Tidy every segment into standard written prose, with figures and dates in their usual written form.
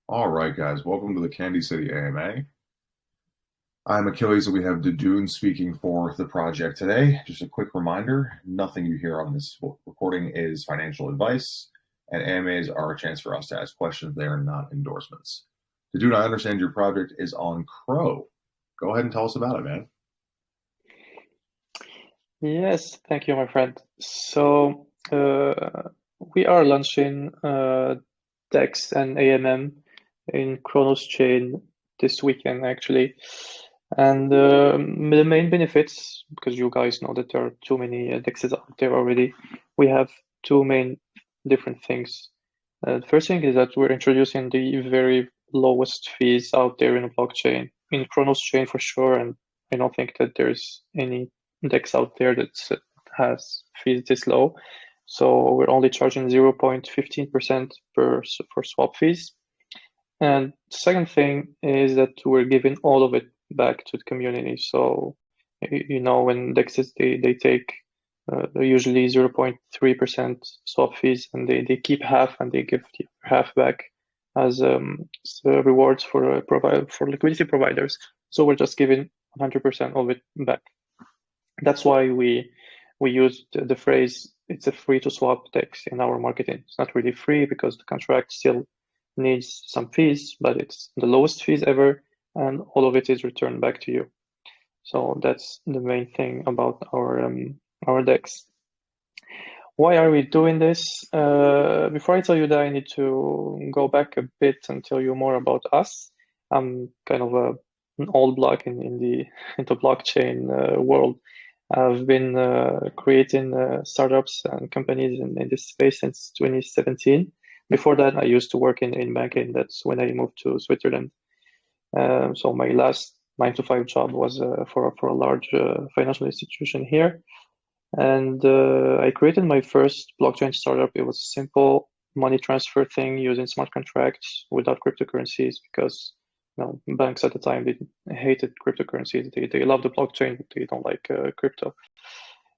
All right, guys, welcome to the Candy City AMA. I'm Achilles, and we have Dune speaking for the project today. Just a quick reminder, nothing you hear on this recording is financial advice, and AMAs are a chance for us to ask questions. They are not endorsements. Dune, I understand your project is on Crow. Go ahead and tell us about it, man. Yes, thank you, my friend. We are launching DEX and AMM in Kronos chain this weekend, actually. And the main benefits, because you guys know that there are too many DEXs out there already, we have two main different things. The first thing is that we're introducing the very lowest fees out there in the blockchain, in Kronos chain for sure, and I don't think that there's any DEX out there that has fees this low. So we're only charging 0.15% for swap fees. And the second thing is that we're giving all of it back to the community. So, when DEXs, they take usually 0.3% swap fees and they keep half and they give the half back as rewards for liquidity providers. So we're just giving 100% of it back. That's why we use the phrase it's a free to swap DEX in our marketing. It's not really free because the contract still needs some fees, but it's the lowest fees ever, and all of it is returned back to you. So that's the main thing about our DEX. Why are we doing this? Before I tell you that, I need to go back a bit and tell you more about us. I'm kind of an old block in the blockchain world. I've been creating startups and companies in this space since 2017. Before that, I used to work in banking. That's when I moved to Switzerland. So my last 9 to 5 job was for a large financial institution here. And I created my first blockchain startup. It was a simple money transfer thing using smart contracts without cryptocurrencies because banks at the time they hated cryptocurrencies. They love the blockchain, but they don't like crypto.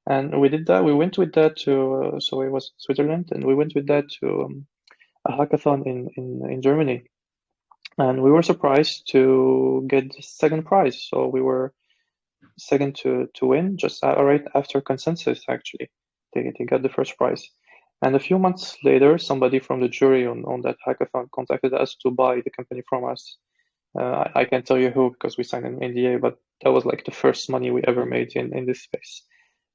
And we did that. We went with that to so it was Switzerland, and we went with that to a hackathon in Germany. And we were surprised to get the second prize. So we were second to win, just right after consensus, actually. They got the first prize. And a few months later, somebody from the jury on that hackathon contacted us to buy the company from us. I can't tell you who because we signed an NDA, but that was like the first money we ever made in this space.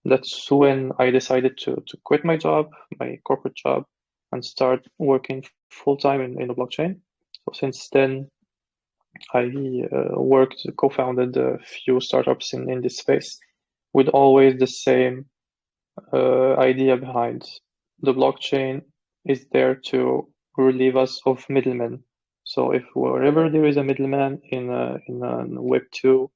That's when I decided to quit my job, my corporate job, and start working full time in the blockchain. So since then, I co-founded a few startups in this space with always the same idea behind. The blockchain is there to relieve us of middlemen. So if wherever there is a middleman in a Web2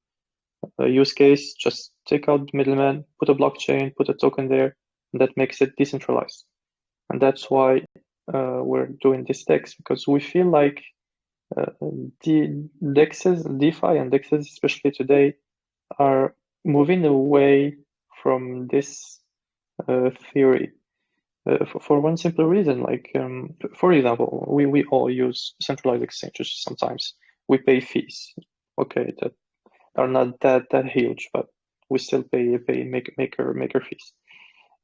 use case, just take out the middleman, put a blockchain, put a token there, and that makes it decentralized. And that's why we're doing this DEX because we feel like the DEXs, DeFi and DEXs, especially today, are moving away from this theory for one simple reason. Like, for example, we all use centralized exchanges sometimes. We pay fees, okay, that are not that huge, but we still pay maker fees.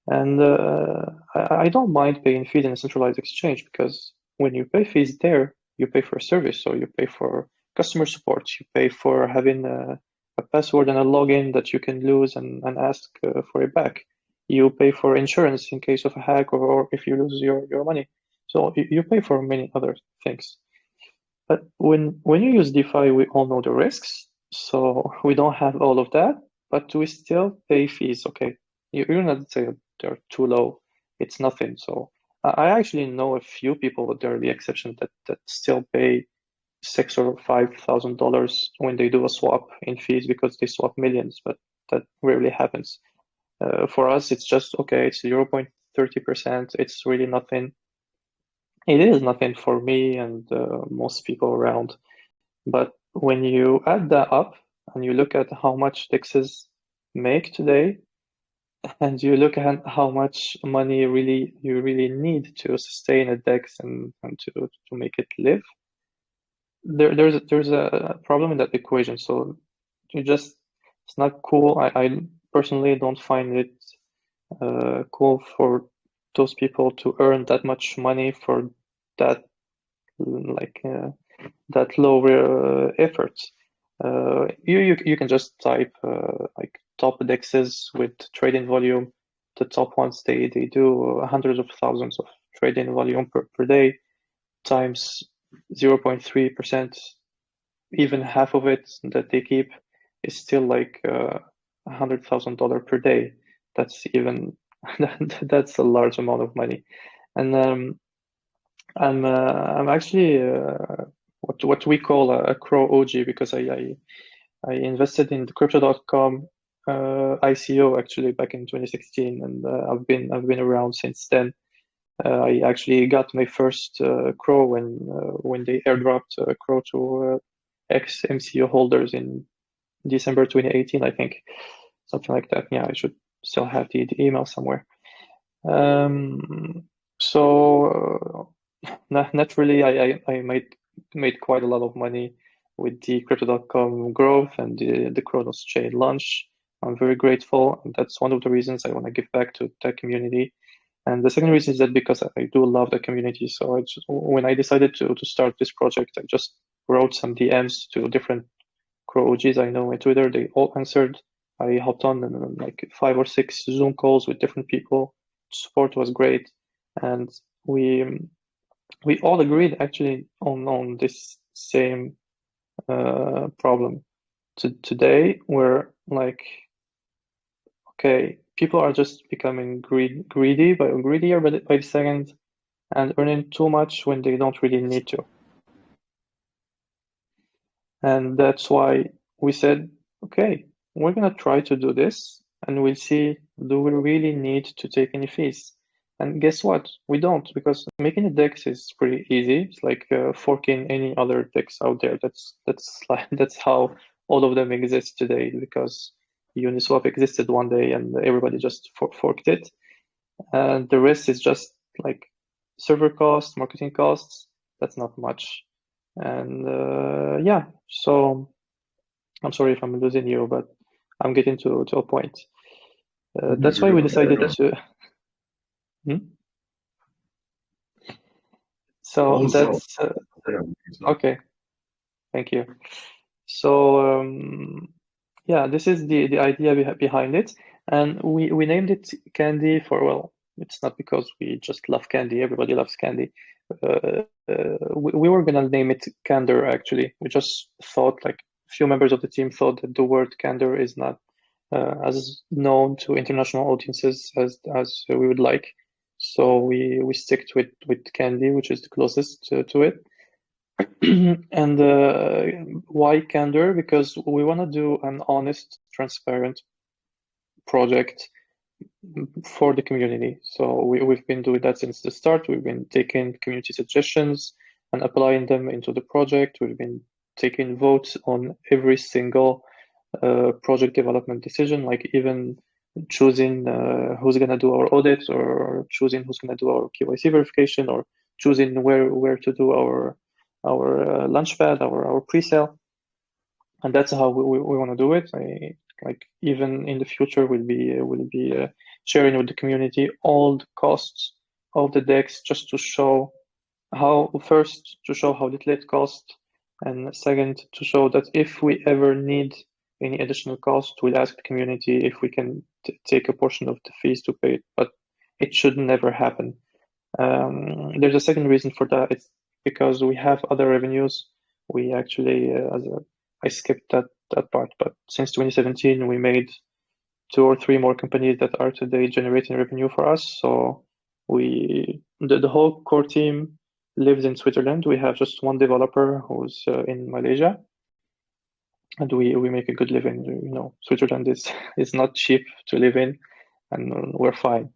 And I don't mind paying fees in a centralized exchange because when you pay fees there, you pay for a service. So you pay for customer support, you pay for having a password and a login that you can lose and ask for it back. You pay for insurance in case of a hack or if you lose your money. So you pay for many other things. But when you use DeFi, we all know the risks. So we don't have all of that, but we still pay fees. Okay, you're not saying they're too low. It's nothing. So I actually know a few people, but they're the exception that still pay $6,000 or $5,000 when they do a swap in fees because they swap millions, but that rarely happens. For us, it's just okay. It's 0.30%. It's really nothing. It is nothing for me and most people around. But when you add that up and you look at how much DEXs make today, and you look at how much money you really need to sustain a DEX and to make it live, there's a problem in that equation. So it's not cool. I personally don't find it cool for those people to earn that much money for that like that lower effort. You can just type like top indexes with trading volume. The top ones they do hundreds of thousands of trading volume per day times 0.3%. Even half of it that they keep is still like $100,000 per day. That's even that's a large amount of money. And I'm actually what we call a Crow OG because I invested in the Crypto.com ICO actually back in 2016, and I've been around since then. I actually got my first Crow when they airdropped Crow to ex MCO holders in December 2018, I think, something like that. Yeah, I should still have the email somewhere. So naturally, I made quite a lot of money with the Crypto.com growth and the Kronos chain launch. I'm very grateful, and that's one of the reasons I want to give back to that community. And the second reason is that because I do love the community. So when I decided to start this project, I just wrote some DMs to different Crow OGs I know on Twitter. They all answered. I hopped on and like 5 or 6 Zoom calls with different people. Support was great, and we we all agreed actually on this same problem. Today, we're like, okay, people are just becoming greedier by the second, and earning too much when they don't really need to. And that's why we said, okay, we're gonna try to do this, and we'll see, do we really need to take any fees? And guess what? We don't, because making a DEX is pretty easy. It's like forking any other DEX out there. That's like that's how all of them exist today, because Uniswap existed one day and everybody just forked it. And the rest is just like server costs, marketing costs. That's not much. And yeah, so I'm sorry if I'm losing you, but I'm getting to a point. That's You're why we good. decided to. Hmm? So Also, that's yeah, okay. Thank you. So yeah, this is the idea behind it, and we named it Candy for, well, it's not because we just love candy. Everybody loves candy. We were gonna name it Candor actually. We just thought, like, a few members of the team thought that the word candor is not as known to international audiences as we would like. So we sticked with Candy, which is the closest to it. And why candor? Because we want to do an honest, transparent project for the community. So we've been doing that since the start. We've been taking community suggestions and applying them into the project. We've been taking votes on every single project development decision, like even choosing who's going to do our audit, or choosing who's going to do our KYC verification, or choosing where to do our launchpad, our pre-sale. And that's how we want to do it. Like even in the future, we'll be sharing with the community all the costs of the DEX, just to show how, first, to show how little it costs, and second, to show that if we ever need any additional cost, we'll ask the community if we can take a portion of the fees to pay it, but it should never happen. There's a second reason for that. It's because we have other revenues. We actually, I skipped that part, but since 2017, we made 2 or 3 more companies that are today generating revenue for us. So the whole core team lives in Switzerland. We have just one developer who's in Malaysia, and we make a good living. You know, Switzerland is not cheap to live in, and we're fine.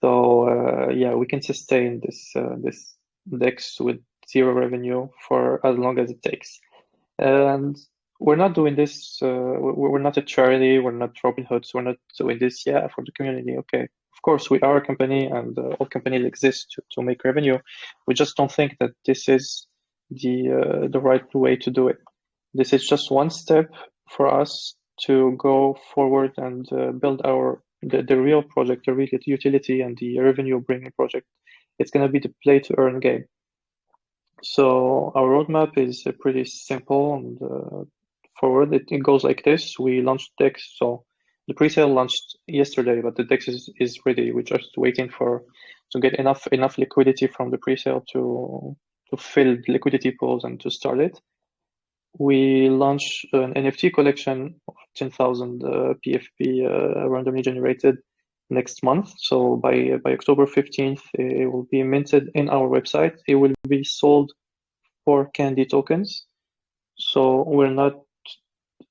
So yeah, we can sustain this DEX with zero revenue for as long as it takes. And we're not doing this. We're not a charity. We're not Robin Hoods. We're not doing this, yeah, for the community. Okay, of course we are a company, and all companies exist to make revenue. We just don't think that this is the right way to do it. This is just one step for us to go forward and build the real project, the real utility, and the revenue bringing project. It's going to be the play to earn game. So our roadmap is pretty simple and forward. It goes like this. We launched DEX. So the pre-sale launched yesterday, but the DEX is ready. We're just waiting to get enough liquidity from the pre-sale to fill the liquidity pools and to start it. We launch an NFT collection of 10,000 PFP randomly generated next month. So by October 15th, it will be minted in our website. It will be sold for candy tokens. So we're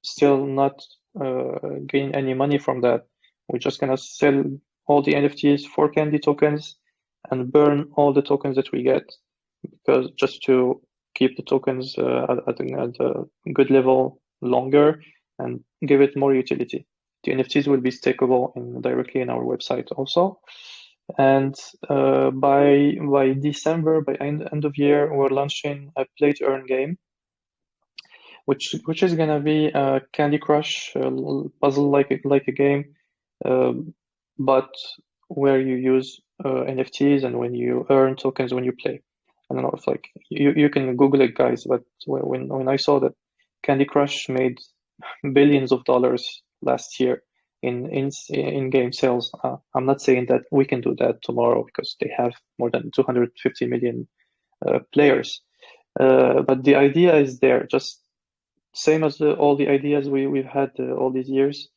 still not getting any money from that. We're just gonna sell all the NFTs for candy tokens and burn all the tokens that we get, because just to keep the tokens at a good level longer and give it more utility. The NFTs will be stakeable directly in our website also. And by December, by end of year, we're launching a play to earn game, which is gonna be a Candy Crush puzzle like a game, but where you use NFTs and when you earn tokens when you play. I don't know if like you can Google it, guys, but when I saw that Candy Crush made billions of dollars last year in game sales, I'm not saying that we can do that tomorrow because they have more than 250 million players. But the idea is there, just same as all the ideas we've had all these years.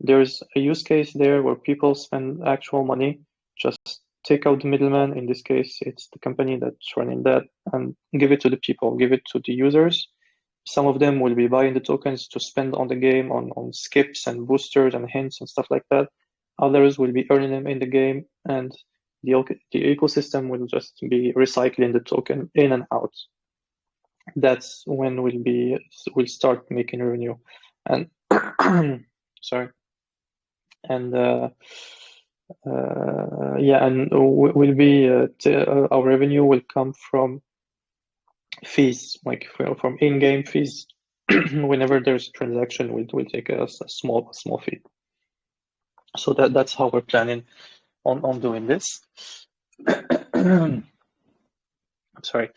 There's a use case there where people spend actual money, just take out the middleman. In this case, it's the company that's running that, and give it to the people, give it to the users. Some of them will be buying the tokens to spend on the game, on skips and boosters and hints and stuff like that. Others will be earning them in the game, and the ecosystem will just be recycling the token in and out. That's when we'll start making revenue. And sorry. And yeah, and will be our revenue will come from fees, like from in-game fees. Whenever there's a transaction, we'll take a small fee. So that's how we're planning on doing this. I'm sorry.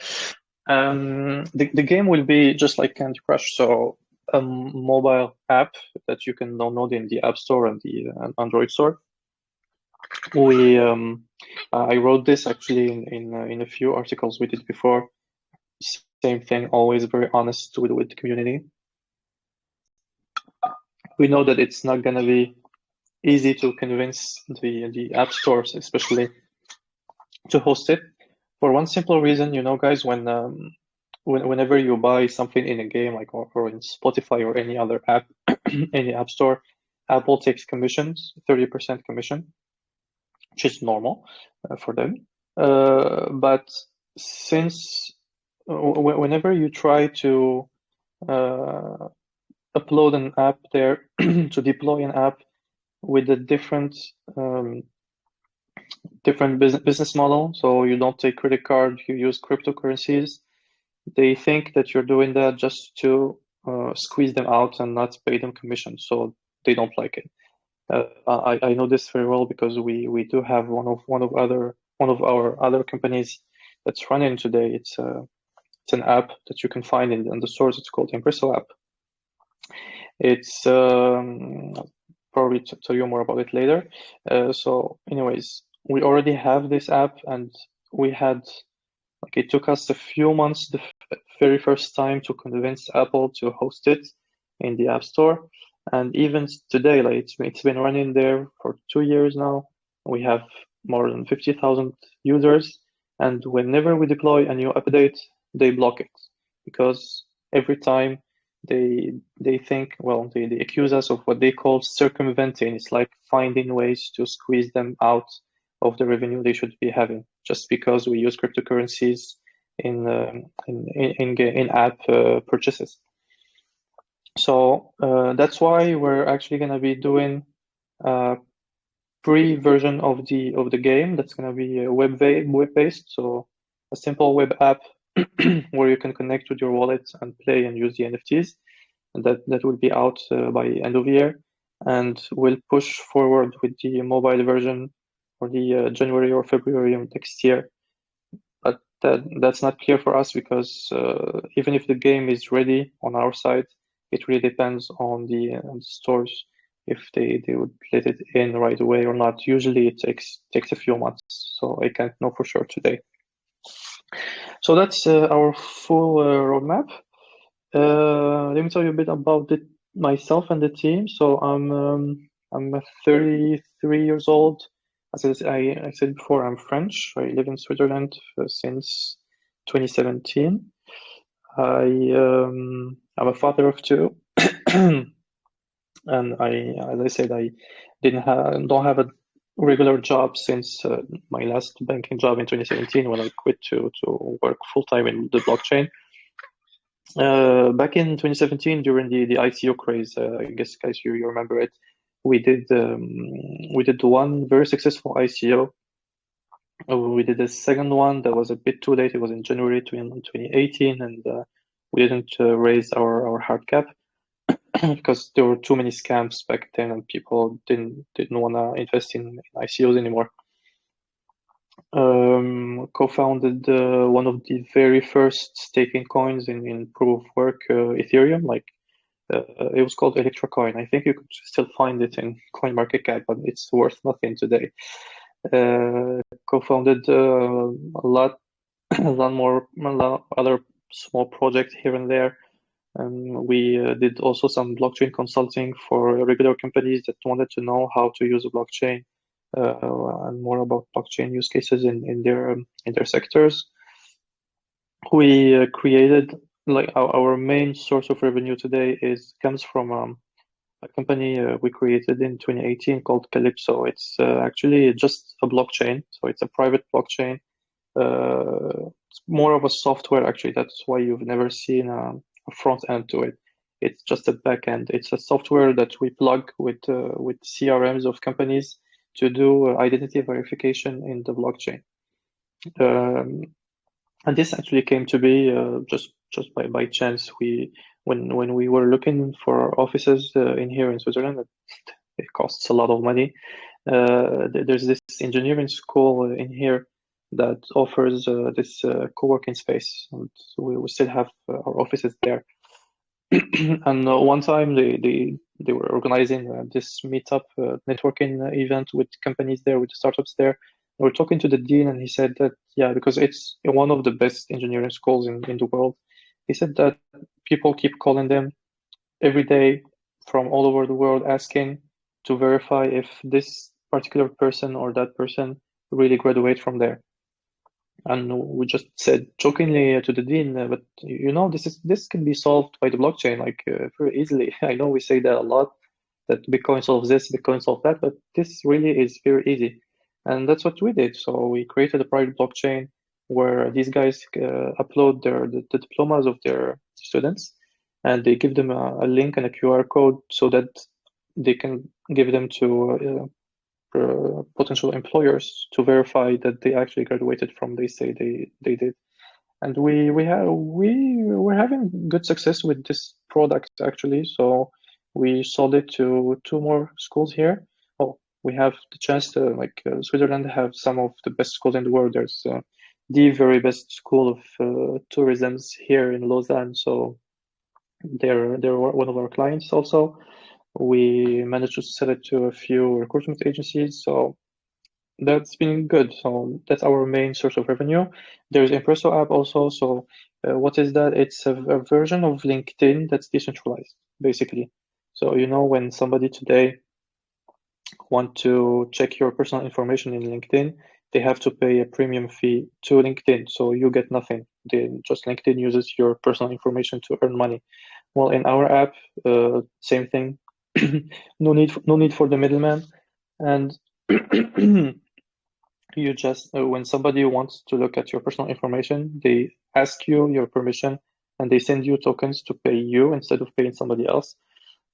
The game will be just like Candy Crush, so a mobile app that you can download in the App Store and the Android store. I wrote this actually in a few articles we did before. Same thing, always very honest with the community. We know that it's not gonna be easy to convince the app stores, especially, to host it, for one simple reason. You know, guys, whenever you buy something in a game, like or in Spotify or any other app, any app store, Apple takes commissions, 30% commission, which is normal for them. But since whenever you try to upload an app there, to deploy an app with a different business model, so you don't take credit card, you use cryptocurrencies, they think that you're doing that just to squeeze them out and not pay them commission, so they don't like it. I know this very well because we do have one of our other companies that's running today. It's an app that you can find in the stores. It's called Impresso app. It's I'll probably tell you more about it later. So anyways, we already have this app, and it took us a few months the very first time to convince Apple to host it in the App Store. And even today, like it's been running there for 2 years now. We have more than 50,000 users, and whenever we deploy a new update, they block it because every time they think, well, they accuse us of what they call circumventing. It's like finding ways to squeeze them out of the revenue they should be having just because we use cryptocurrencies in app purchases. So that's why we're actually going to be doing a pre-version of the game that's going to be web based, so a simple web app where you can connect with your wallet and play and use the NFTs. And that will be out by end of year, and we'll push forward with the mobile version for the January or February of next year. But that's not clear for us because even if the game is ready on our side, it really depends on the stores if they would let it in right away or not. Usually it takes a few months, so I can't know for sure today. So that's our full roadmap. Let me tell you a bit about myself and the team. So I'm 33 years old. As I said before, I'm French. I live in Switzerland since 2017. I'm a father of two, and as I said, I don't have a regular job since my last banking job in 2017 when I quit to work full time in the blockchain. Back in 2017, during the ICO craze, I guess guys you remember it. We did one very successful ICO. We did a second one that was a bit too late. It was in January 2018, and we didn't raise our hard cap because there were too many scams back then, and people didn't want to invest in ICOs anymore. Co-founded one of the very first staking coins in proof of work, Ethereum. Like it was called Electra Coin. I think you could still find it in CoinMarketCap, but it's worth nothing today. Co-founded a lot other small projects here and there. We did also some blockchain consulting for regular companies that wanted to know how to use a blockchain and more about blockchain use cases in their sectors. We created like our main source of revenue today comes from a company we created in 2018 called Calypso. It's actually just a blockchain, so it's a private blockchain. It's more of a software actually. That's why you've never seen a front end to it. It's just a back end. It's a software that we plug with CRMs of companies to do identity verification in the blockchain. And this actually came to be just by chance. When we were looking for offices in here in Switzerland, it costs a lot of money. There's this engineering school in here that offers this co-working space, and we still have our offices there. And one time they were organizing this meetup networking event with companies there, with the startups there. We were talking to the dean, and he said that yeah, because it's one of the best engineering schools in the world. He said that people keep calling them every day from all over the world asking to verify if this particular person or that person really graduate from there. And we just said jokingly to the dean, but you know, this can be solved by the blockchain like very easily. I know we say that a lot, that Bitcoin solves this, Bitcoin solves that, but this really is very easy. And that's what we did. So we created a private blockchain where these guys upload the diplomas of their students, and they give them a link and a QR code so that they can give them to potential employers to verify that they actually graduated from they say they did. And we're having good success with this product actually. So we sold it to two more schools here. Oh, we have the chance to Switzerland have some of the best schools in the world. There's the very best school of tourism here in Lausanne. So they're one of our clients also. We managed to sell it to a few recruitment agencies. So that's been good. So that's our main source of revenue. There's Impresso app also. So what is that? It's a version of LinkedIn that's decentralized, basically. So you know when somebody today want to check your personal information in LinkedIn, they have to pay a premium fee to LinkedIn. So you get nothing. Just LinkedIn uses your personal information to earn money. Well, in our app, same thing. No need for the middleman, and you just when somebody wants to look at your personal information, they ask you your permission, and they send you tokens to pay you instead of paying somebody else.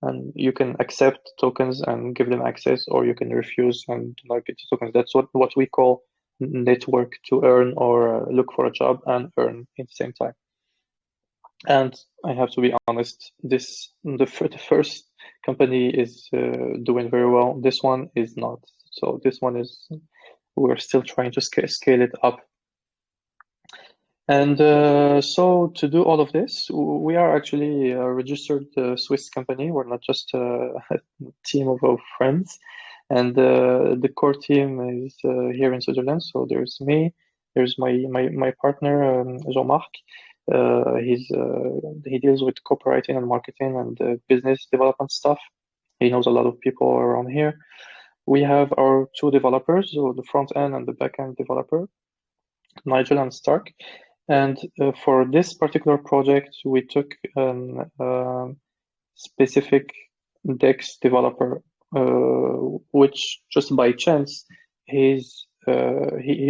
And you can accept tokens and give them access, or you can refuse and not get the tokens. That's what we call network to earn or look for a job and earn at the same time. And I have to be honest, the first company is doing very well. This one is not. So this one is, we're still trying to scale it up. And so to do all of this, we are actually a registered Swiss company. We're not just a team of our friends. And the core team is here in Switzerland. So there's me, there's my partner, Jean-Marc. He deals with copywriting and marketing and business development stuff. He knows a lot of people around here. We have our two developers, so the front end and the back end developer, Nigel and Stark. And for this particular project, we took a specific DEX developer, which just by chance he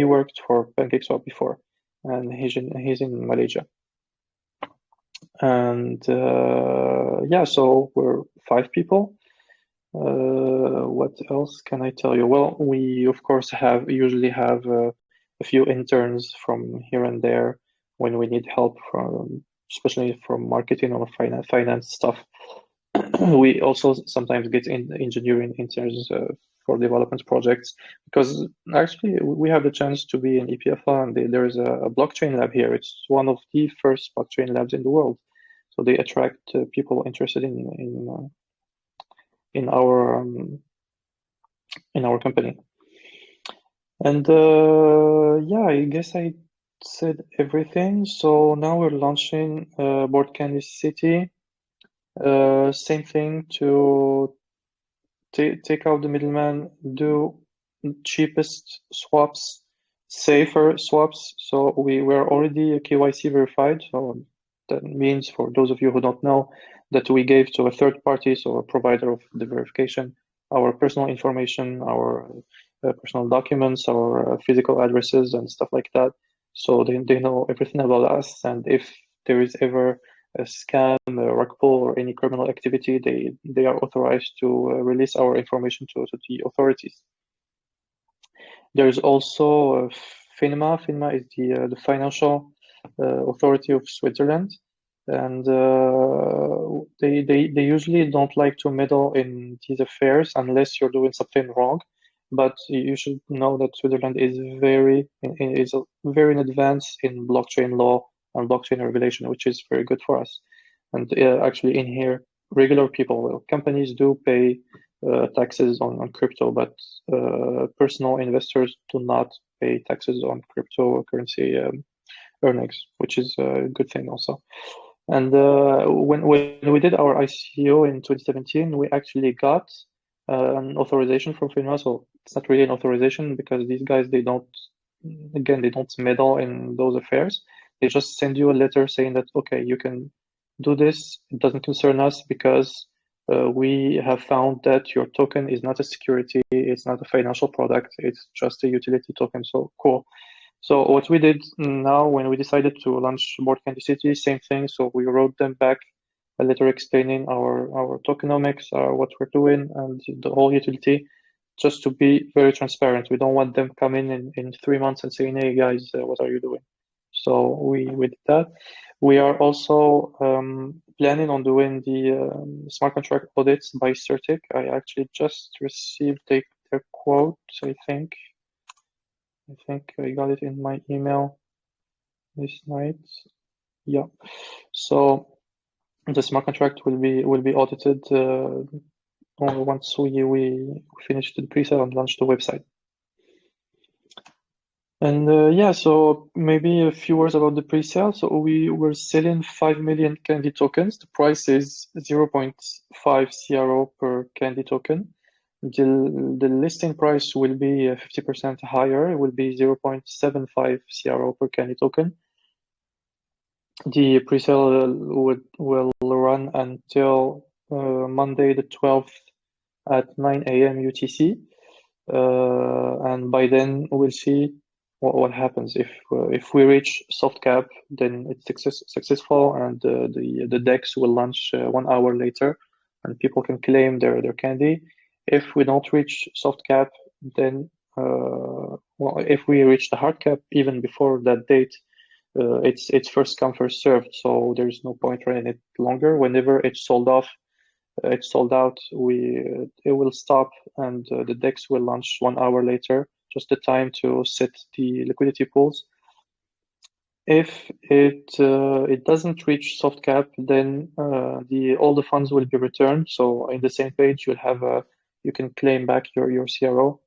worked for PancakeSwap before, and he's in Malaysia. And yeah, so we're 5 people. What else can I tell you? Well, we of course usually have a few interns from here and there when we need help from, especially from marketing or finance stuff. We also sometimes get in engineering interns for development projects, because actually we have the chance to be in EPFL, and there is a blockchain lab here. It's one of the first blockchain labs in the world, so they attract people interested in our company. And yeah, I guess I said everything. So now we're launching Board Candy City. Same thing, to take out the middleman, do cheapest swaps, safer swaps. So we were already KYC verified. So that means, for those of you who don't know, that we gave to a third party, so a provider of the verification, our personal information, our personal documents, our physical addresses and stuff like that. So they know everything about us. And if there is ever a scam, a rug pull, or any criminal activity, they are authorized to release our information to the authorities. There is also FINMA. FINMA is the financial authority of Switzerland, and they usually don't like to meddle in these affairs unless you're doing something wrong. But you should know that Switzerland is very in advance in blockchain law and blockchain regulation, which is very good for us. And actually, in here, regular people, companies do pay taxes on crypto, but personal investors do not pay taxes on cryptocurrency earnings, which is a good thing also. And when we did our ICO in 2017, we actually got an authorization from FINMA. So it's not really an authorization, because these guys, they don't meddle in those affairs. They just send you a letter saying that, okay, you can do this. It doesn't concern us, because we have found that your token is not a security, it's not a financial product, it's just a utility token. So cool. So what we did now, when we decided to launch Board Candy City, same thing. So we wrote them back a letter explaining our tokenomics, what we're doing, and the whole utility, just to be very transparent. We don't want them coming in 3 months and saying, hey guys, what are you doing? So we did that. We are also planning on doing the smart contract audits by Certic. I actually just received their quote, I think. I got it in my email this night. Yeah. So the smart contract will be audited once we finish the pre-sale and launch the website. And yeah, so maybe a few words about the pre-sale. So we were selling 5 million candy tokens. The price is 0.5 CRO per candy token. The listing price will be 50% higher. It will be 0.75 CRO per candy token. The pre-sale will run until Monday the 12th at 9 a.m. UTC. And by then we'll see what happens. If we reach soft cap, then it's successful, and the DEX will launch 1 hour later, and people can claim their candy. If we don't reach soft cap, then well, if we reach the hard cap even before that date, it's first come first served. So there's no point running it longer. Whenever it's sold off, it's sold out. It will stop, and the DEX will launch 1 hour later. Just the time to set the liquidity pools. If it doesn't reach soft cap, then all the funds will be returned. So in the same page, you can claim back your CRO.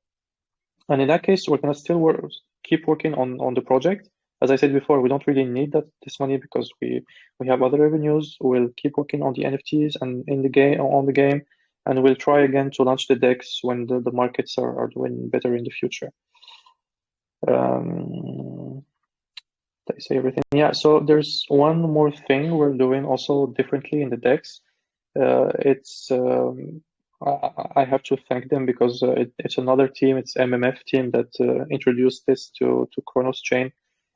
And in that case, we're gonna still keep working on the project. As I said before, we don't really need this money because we have other revenues. We'll keep working on the NFTs and in the game on the game, and we'll try again to launch the DEX when the markets are doing better in the future. Did I say everything? Yeah. So there's one more thing we're doing also differently in the DEX. It's I have to thank them because it's another team, it's MMF team that introduced this to Kronos chain,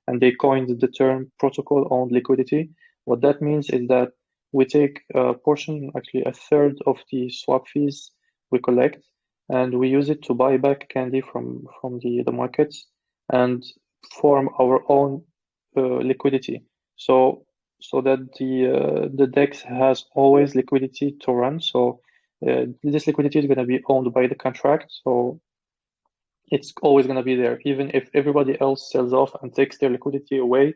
and they coined the term protocol-owned liquidity. What that means is that we take a portion, actually a third of the swap fees we collect, and we use it to buy back candy from the markets and form our own liquidity. So that the DEX has always liquidity to run. So this liquidity is going to be owned by the contract. So it's always going to be there. Even if everybody else sells off and takes their liquidity away,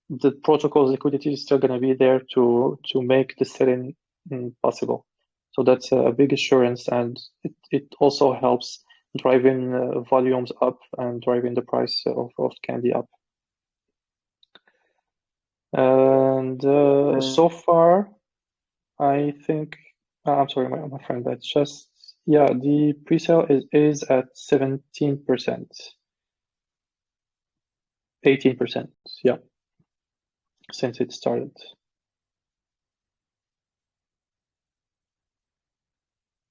the protocol's liquidity is still going to be there to make the selling possible. So that's a big assurance, and it also helps driving volumes up and driving the price of candy up. And so far, I think, I'm sorry, my friend, that's just, yeah, the pre-sale is at 17%, 18%, yeah, since it started.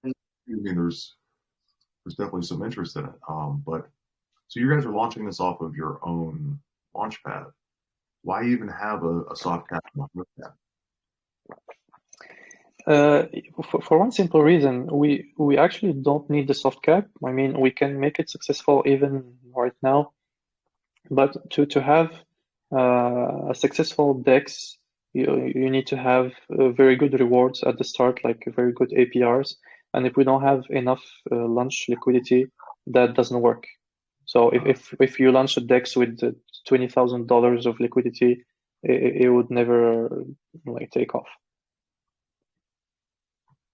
I mean, there's definitely some interest in it. But so you guys are launching this off of your own launch pad. Why even have a soft cap and a hard cap? Uh, for one simple reason, we actually don't need the soft cap. I mean, we can make it successful even right now, but to have a successful DEX, you need to have very good rewards at the start, like very good APRs. And if we don't have enough launch liquidity, that doesn't work. So if you launch a DEX with $20,000 of liquidity, it would never like take off.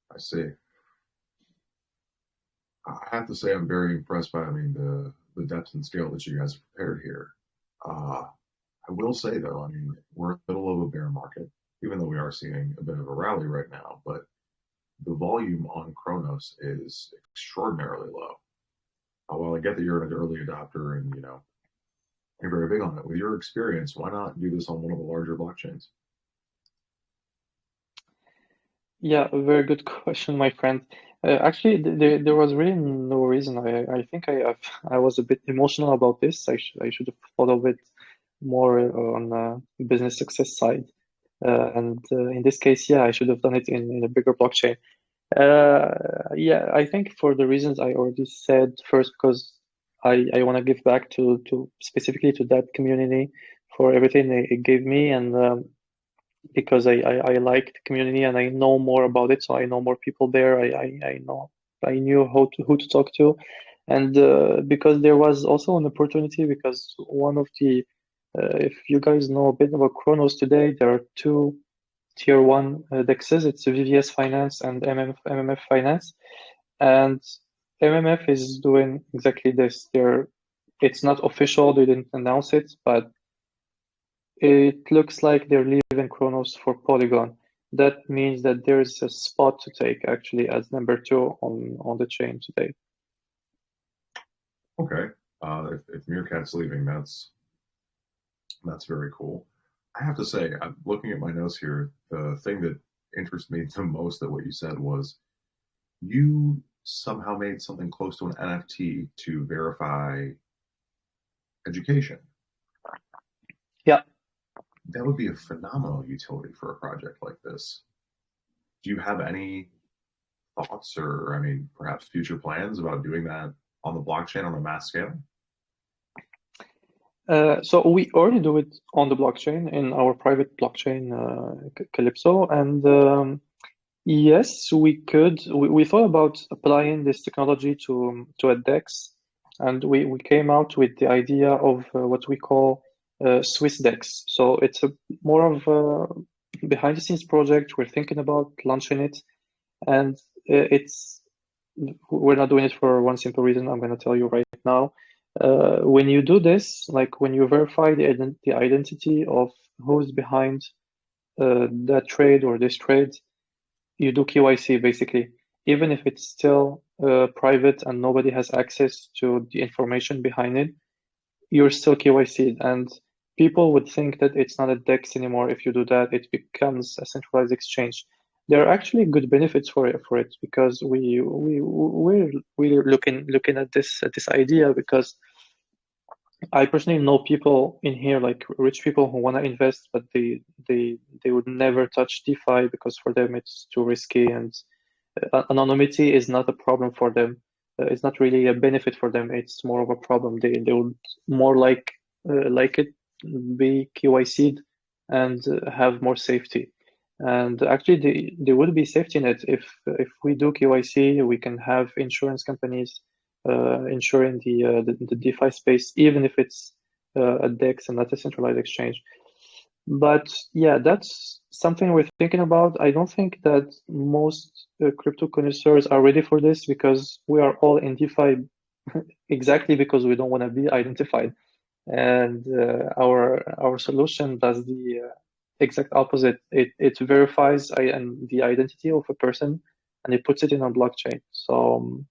I see. I have to say I'm very impressed by, I mean, the depth and scale that you guys have prepared here. I will say though, I mean, we're in the middle of a bear market, even though we are seeing a bit of a rally right now, but the volume on Kronos is extraordinarily low. While I get that you're an early adopter and you're very big on it, with your experience, why not do this on one of the larger blockchains? Yeah, a very good question, my friend. Actually, there was really no reason. I think I was a bit emotional about this. I should have thought of it more on business success side. And in this case, yeah, I should have done it in a bigger blockchain. Yeah, I think for the reasons I already said, first because I want to give back to specifically to that community for everything it gave me, and because I like the community and I know more about it, so I know more people there. I knew who to talk to, and because there was also an opportunity because one of the if you guys know a bit about Kronos today, there are two tier one dexes. It's VVS Finance and MMF Finance, and MMF is doing exactly this. It's not official; they didn't announce it, but it looks like they're leaving Kronos for Polygon. That means that there's a spot to take actually as number two on the chain today. Okay. If Meerkat's leaving, that's very cool. I have to say, I'm looking at my notes here. The thing that interests me the most that what you said was you somehow made something close to an NFT to verify education. Yeah. That would be a phenomenal utility for a project like this. Do you have any thoughts or, I mean, perhaps future plans about doing that on the blockchain on a mass scale? So we already do it on the blockchain in our private blockchain, Calypso, and yes, we could. We thought about applying this technology to a DEX, and we came out with the idea of what we call Swiss DEX. So it's a more of a behind the scenes project. We're thinking about launching it, and it's we're not doing it for one simple reason. I'm going to tell you right now. When you do this, like when you verify the identity of who's behind that trade or this trade, you do KYC basically, even if it's still private and nobody has access to the information behind it, you're still KYC'd. And people would think that it's not a DEX anymore. If you do that, it becomes a centralized exchange. There are actually good benefits for it because we're really looking at this idea because I personally know people in here, like rich people who want to invest, but they would never touch DeFi because for them it's too risky and anonymity is not a problem for them. It's not really a benefit for them. It's more of a problem. They would more like it be KYC'd and have more safety. And actually, there would be safety net if we do KYC. We can have insurance companies ensuring the DeFi space, even if it's a DEX and not a centralized exchange. But yeah, that's something we're thinking about. I don't think that most crypto connoisseurs are ready for this because we are all in DeFi exactly because we don't want to be identified. And our solution does the exact opposite. It verifies and the identity of a person and it puts it in a blockchain. So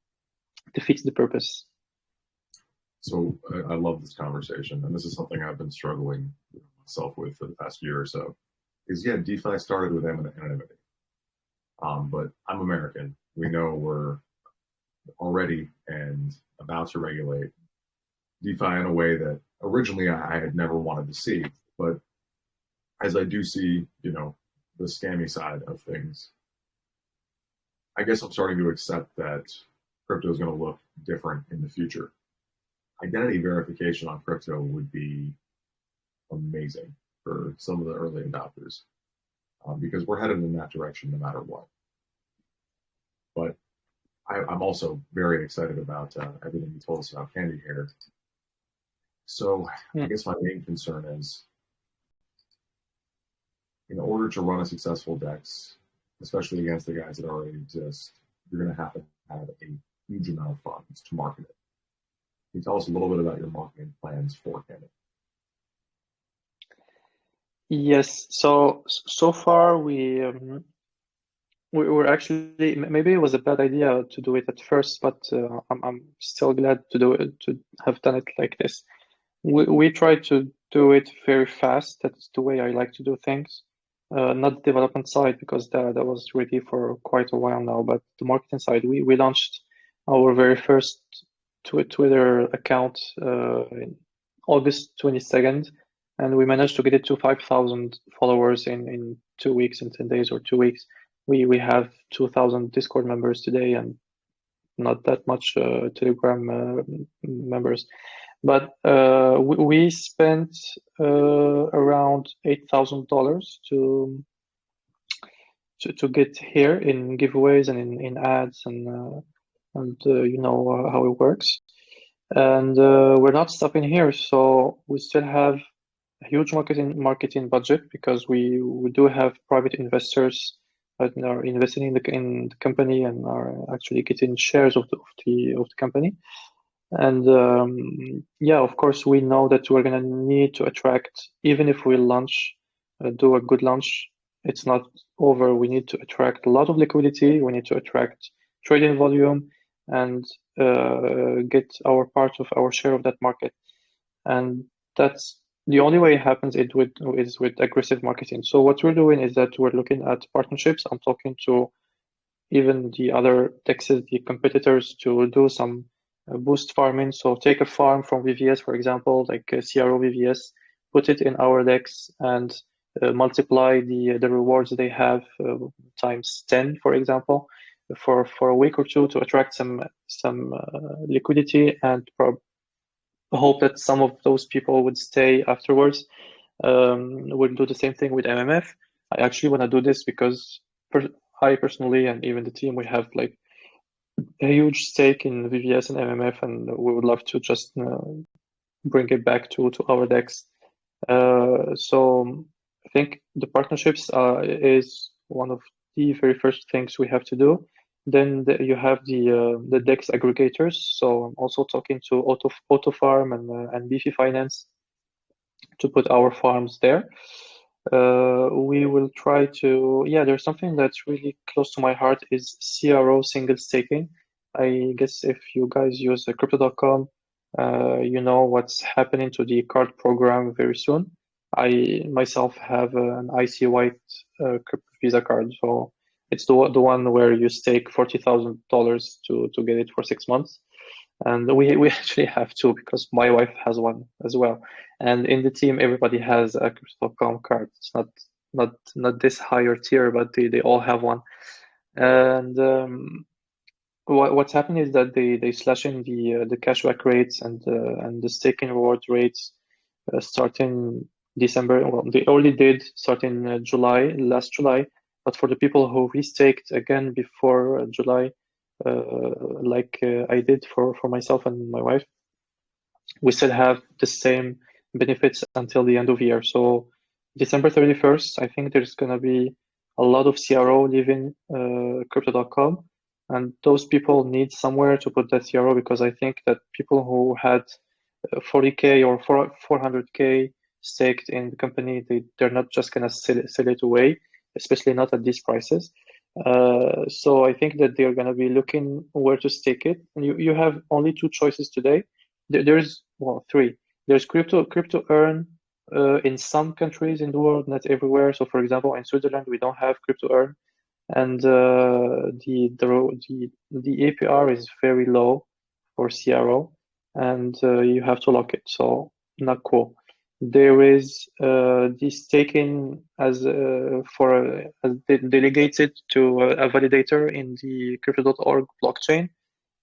defeats the purpose. So I love this conversation, and this is something I've been struggling myself with for the past year or so. Is yeah, DeFi started with anonymity, but I'm American. We know we're already and about to regulate DeFi in a way that originally I had never wanted to see. But as I do see, the scammy side of things, I guess I'm starting to accept that crypto is going to look different in the future. Identity verification on crypto would be amazing for some of the early adopters because we're headed in that direction no matter what. But I'm also very excited about everything you told us about Candy here. So I guess my main concern is in order to run a successful DEX, especially against the guys that already exist, you're going to have a huge amount of funds to market it. Can you tell us a little bit about your marketing plans for Candy? Yes. So far we were actually maybe it was a bad idea to do it at first, but I'm still glad to have done it like this. We try to do it very fast. That's the way I like to do things. Not the development side because that was ready for quite a while now, but the marketing side, we launched our very first Twitter account in August 22nd, and we managed to get it to 5,000 followers in 2 weeks, in 10 days or 2 weeks. We have 2,000 Discord members today and not that much Telegram members. But we spent around $8,000 to get here in giveaways and in ads and you know how it works. And we're not stopping here, so we still have a huge marketing budget because we do have private investors that are investing in the company and are actually getting shares of the company. And yeah, of course, we know that we're going to need to attract, even if we do a good launch, it's not over. We need to attract a lot of liquidity. We need to attract trading volume and get our part of our share of that market. And that's the only way it happens is with aggressive marketing. So what we're doing is that we're looking at partnerships. I'm talking to even the other DEXs, the competitors, to do some boost farming. So take a farm from VVS, for example, like CRO VVS, put it in our DEX and multiply the rewards they have times 10, for example, for a week or two to attract some liquidity and hope that some of those people would stay afterwards. We'll do the same thing with MMF. I actually want to do this because I personally and even the team, we have like a huge stake in VVS and MMF, and we would love to just bring it back to our decks. So I think the partnerships is one of the very first things we have to do. Then you have the DEX aggregators. So I'm also talking to Auto Farm and Beefy Finance to put our farms there. We will try to, yeah, there's something that's really close to my heart is CRO single staking. I guess if you guys use crypto.com, you know what's happening to the card program very soon. I myself have an IC White crypto Visa card, so it's the one where you stake $40,000 to get it for 6 months. And we actually have two because my wife has one as well. And in the team, everybody has a crypto.com card. It's not this higher tier, but they all have one. And what's happening is that they slash in the cashback rates and the staking reward rates starting December. Well, they already did starting last July. But for the people who restaked again before July, I did for myself and my wife, we still have the same benefits until the end of the year. So December 31st, I think there's going to be a lot of CRO leaving crypto.com. And those people need somewhere to put that CRO because I think that people who had 40K or 400K staked in the company, they're not just going to sell it away, especially not at these prices. So I think that they're going to be looking where to stake it. And you have only two choices today. There's, well, three. There's crypto earn in some countries in the world, not everywhere. So for example, in Switzerland, we don't have crypto earn, and the APR is very low for CRO, and you have to lock it. So not cool. There is the staking as delegated to a validator in the crypto.org blockchain,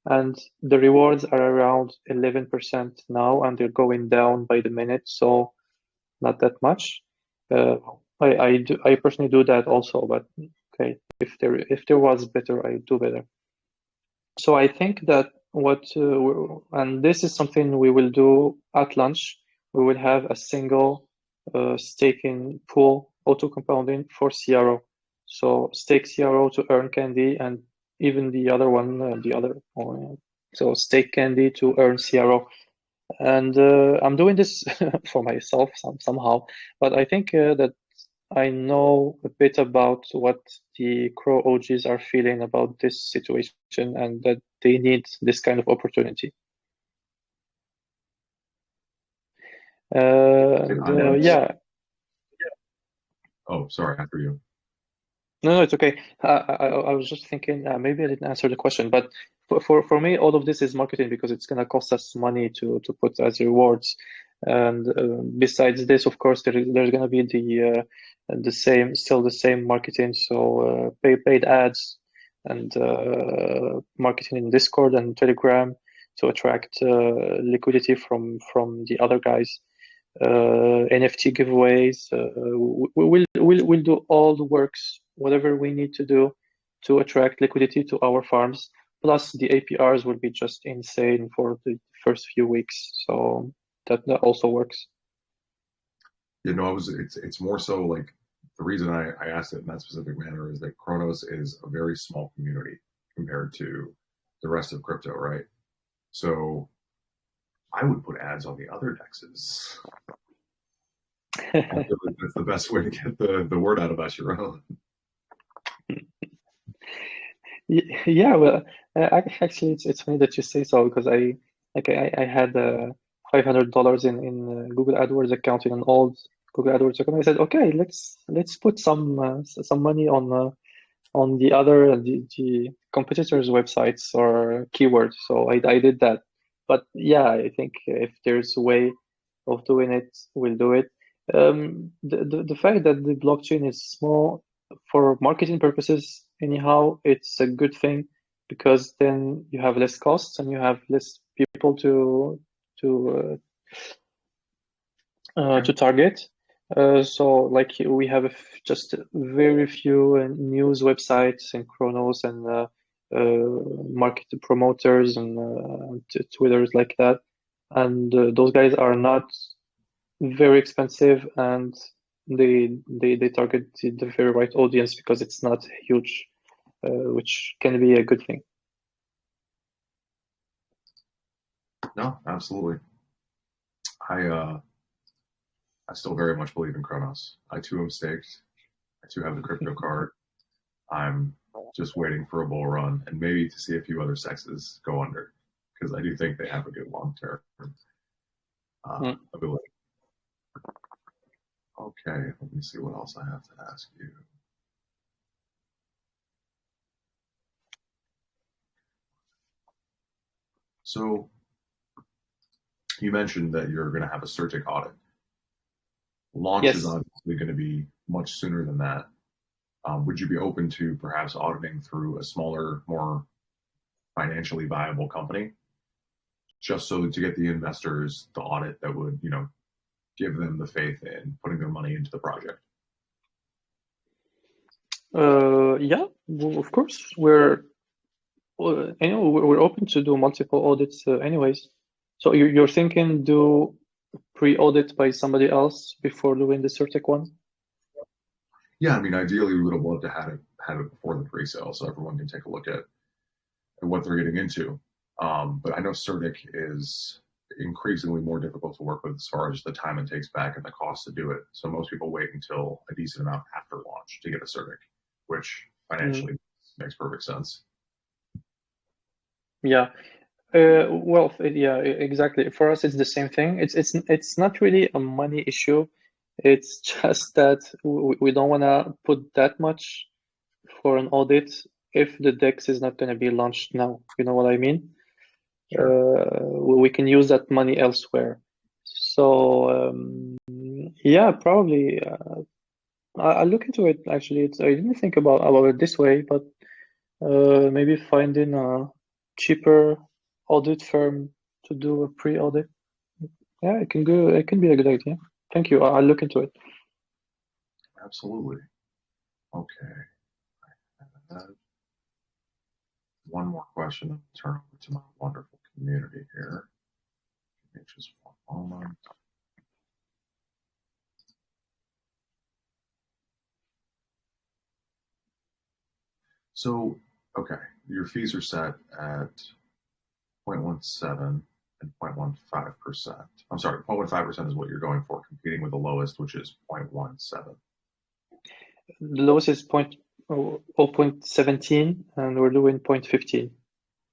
and the rewards are around 11% now, and they're going down by the minute, so not that much. I personally do that also, but okay, if there was better, I do better. So I think that and this is something we will do at lunch. We will have a single staking pool, auto compounding for CRO. So stake CRO to earn candy, and even the other one, so stake candy to earn CRO. And I'm doing this for myself somehow, but I think that I know a bit about what the Crow OGs are feeling about this situation and that they need this kind of opportunity. Yeah. Oh, sorry, after you. No, it's okay. I was just thinking maybe I didn't answer the question, but for me, all of this is marketing because it's going to cost us money to put as rewards. And besides this, of course, there's going to be still the same marketing. So paid ads and marketing in Discord and Telegram to attract liquidity from the other guys. NFT giveaways. We'll do all the works, whatever we need to do to attract liquidity to our farms. Plus, the APRs will be just insane for the first few weeks. So that also works. You know, it's more so like the reason I asked it in that specific manner is that Kronos is a very small community compared to the rest of crypto, right? So I would put ads on the other dexes. That's the best way to get the word out about your own. Yeah, well, actually, it's funny that you say so because I had $500 in Google AdWords account in an old Google AdWords account. I said, okay, let's put some money on the other the competitors' websites or keywords. So I did that. But yeah, I think if there's a way of doing it, we'll do it. The fact that the blockchain is small for marketing purposes, anyhow, it's a good thing because then you have less costs and you have less people to to target. So like we have just very few news websites and Chronos and market promoters and Twitters like that, and those guys are not very expensive, and they target the very right audience because it's not huge, which can be a good thing. No, absolutely. I still very much believe in Chronos. I too am staked. I too have the crypto card. I'm just waiting for a bull run and maybe to see a few other sexes go under because I do think they have a good long-term ability. Okay, let me see what else I have to ask you. So you mentioned that you're going to have a CERTIC audit. Launch Yes. is obviously going to be much sooner than that. Would you be open to perhaps auditing through a smaller, more financially viable company, just so to get the investors the audit that would, give them the faith in putting their money into the project? Yeah, well, of course. We're open to do multiple audits anyways. So you're thinking do pre-audit by somebody else before doing the CERTIC one? Yeah, I mean, ideally, we would have loved to have it before the pre-sale, so everyone can take a look at what they're getting into. But I know CERTIC is increasingly more difficult to work with as far as the time it takes back and the cost to do it. So most people wait until a decent amount after launch to get a CERTIC, which financially makes perfect sense. Yeah. Well, yeah, exactly. For us, it's the same thing. It's not really a money issue. It's just that we don't want to put that much for an audit if the DEX is not going to be launched now. You know what I mean? Sure. We can use that money elsewhere. So yeah, probably. I'll look into it. Actually, I didn't think about it this way, but maybe finding a cheaper audit firm to do a pre-audit. Yeah, it can go. It can be a good idea. Thank you. I'll look into it. Absolutely. Okay. I have one more question to turn over to my wonderful community here. Give me just one moment. So, okay, your fees are set at 0.17 and 0.15%. I'm sorry, 0.15% is what you're going for, competing with the lowest, which is 0.17. The lowest is 0.17, and we're doing 0.15.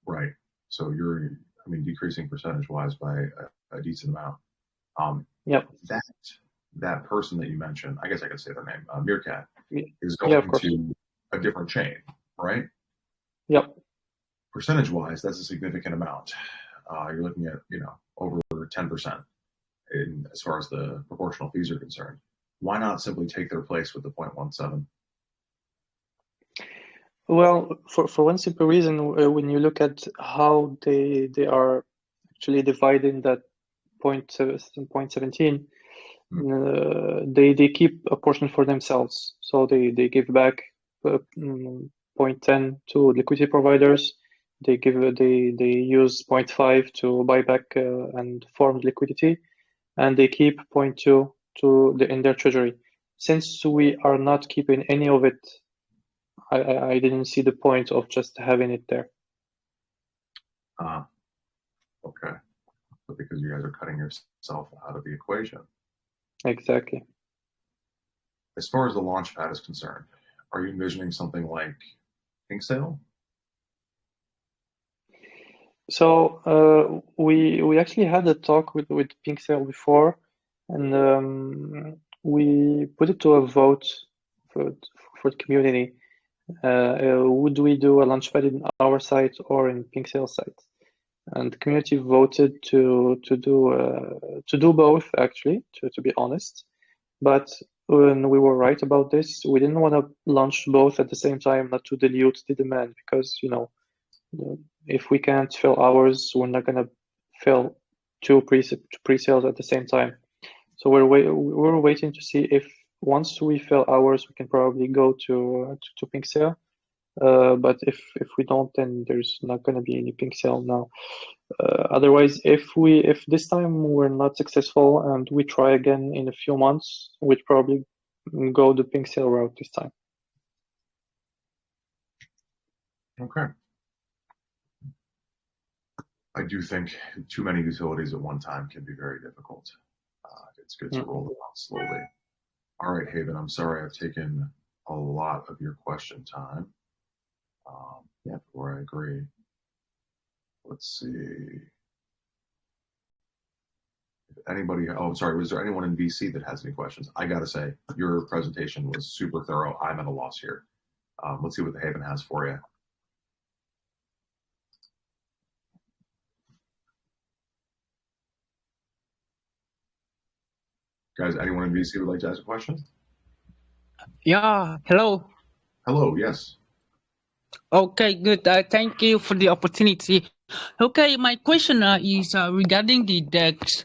Right. So you're, decreasing percentage-wise by a decent amount. Yep. That person that you mentioned, I guess I could say their name, Meerkat, is Yeah, of going course. to a different chain, right? Yep. Percentage-wise, that's a significant amount. You're looking at, over 10% as far as the proportional fees are concerned. Why not simply take their place with the 0.17? Well, for one simple reason, when you look at how they are actually dividing that 0.17, they keep a portion for themselves. So they give back 0.10 to liquidity providers. They use 0.5 to buy back and form liquidity, and they keep 0.2 in their treasury. Since we are not keeping any of it, I didn't see the point of just having it there. Okay. But because you guys are cutting yourself out of the equation. Exactly. As far as the launch pad is concerned, are you envisioning something like Pink Sale? So we actually had a talk with Pink Sale before, and we put it to a vote for the community. Would we do a launchpad in our site or in Pink Sale site? And the community voted to do both, actually, to be honest. But when we were right about this, we didn't want to launch both at the same time, not to dilute the demand, because if we can't fill ours, we're not gonna fill two pre-sales at the same time. So we're waiting to see if once we fill ours, we can probably go to pink sale. But if we don't, then there's not going to be any pink sale now. Otherwise, if this time we're not successful and we try again in a few months, we'd probably go the pink sale route this time. Okay. I do think too many utilities at one time can be very difficult. It's good to roll them out slowly. All right, Haven, I'm sorry I've taken a lot of your question time. Yeah, before I agree. Let's see. If anybody, oh, sorry, was there anyone in VC that has any questions? I gotta say, your presentation was super thorough. I'm at a loss here. Let's see what the Haven has for you. Guys, anyone in VC would like to ask a question? Yeah, hello. Hello, yes. Okay, good. Thank you for the opportunity. Okay, my question is regarding the DEX.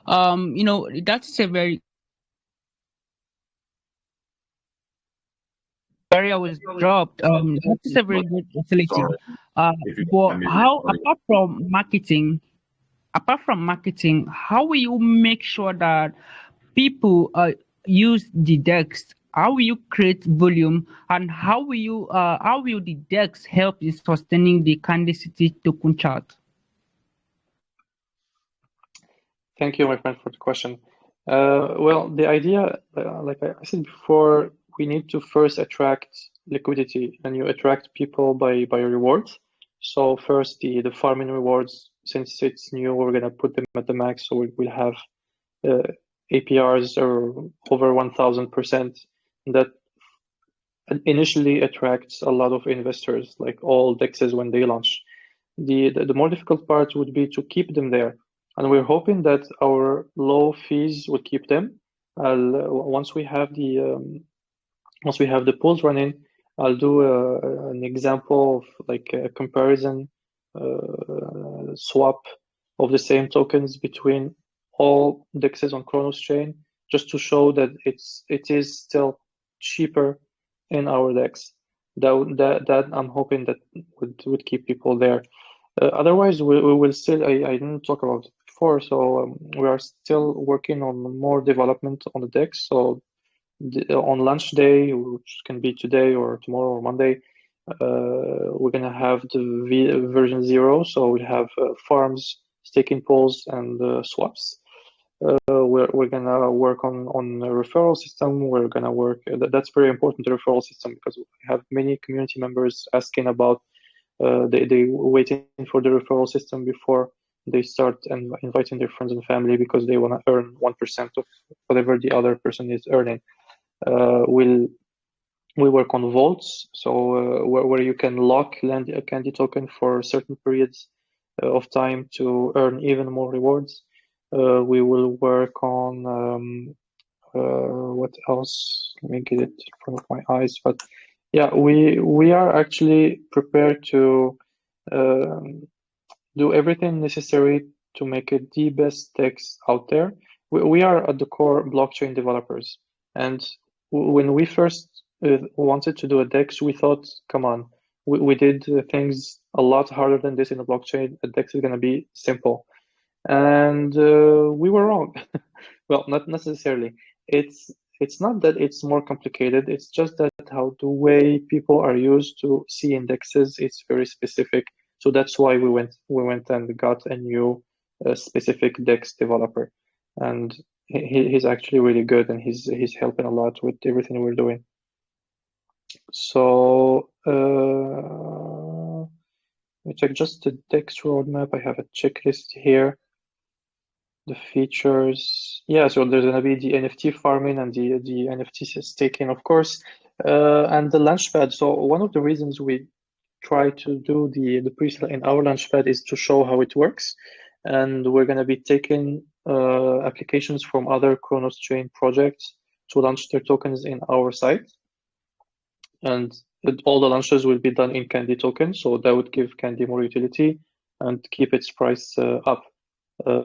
That's a very area was dropped. That is a very good facility. Sorry. If you But can hear me, how, sorry. apart from marketing, how will you make sure that people use the DEX? How will you create volume, and how will the DEX help in sustaining the Candy City token chart? Thank you, my friend, for the question. Well, the idea, like I said before, we need to first attract liquidity, and you attract people by rewards. So first, the farming rewards, since it's new, we're gonna put them at the max, so we'll have APRs or over 1,000%. That initially attracts a lot of investors, like all DEXs when they launch. The more difficult part would be to keep them there. And we're hoping that our low fees would keep them. Once we have the pools running, I'll do an example of like a comparison swap of the same tokens between all DEXs on Kronos chain, just to show that it is still cheaper in our DEX. That I'm hoping that would keep people there. Otherwise, we will still. I didn't talk about it before, so we are still working on more development on the DEX. So on launch day, which can be today or tomorrow or Monday, we're gonna have the version 0. So we have farms, staking pools, and swaps. We're gonna work on a referral system. We're gonna work. That's very important, the referral system, because we have many community members asking about. They waiting for the referral system before they start inviting their friends and family, because they want to earn 1% of whatever the other person is earning. We work on vaults, so where you can lock a candy token for certain periods of time to earn even more rewards. We will work on what else? Let me get it in front of my eyes. But yeah, we are actually prepared to do everything necessary to make it the best DEX out there. We are at the core blockchain developers, and when we first wanted to do a DEX, we thought, come on, we did things a lot harder than this in the blockchain. A DEX is going to be simple, and we were wrong. Well, not necessarily. It's not that it's more complicated. It's just that how the way people are used to see indexes is very specific. So that's why we went and got a new specific DEX developer, and he's actually really good, and he's helping a lot with everything we're doing. So let me check just the DEX roadmap. I have a checklist here. The features, yeah. So there's gonna be the NFT farming and the NFT staking, of course, and the launchpad. So one of the reasons we try to do the pre-sale in our launchpad is to show how it works, and we're gonna be taking applications from other Kronos chain projects to launch their tokens in our site, and all the launches will be done in Candy token. So that would give Candy more utility and keep its price up.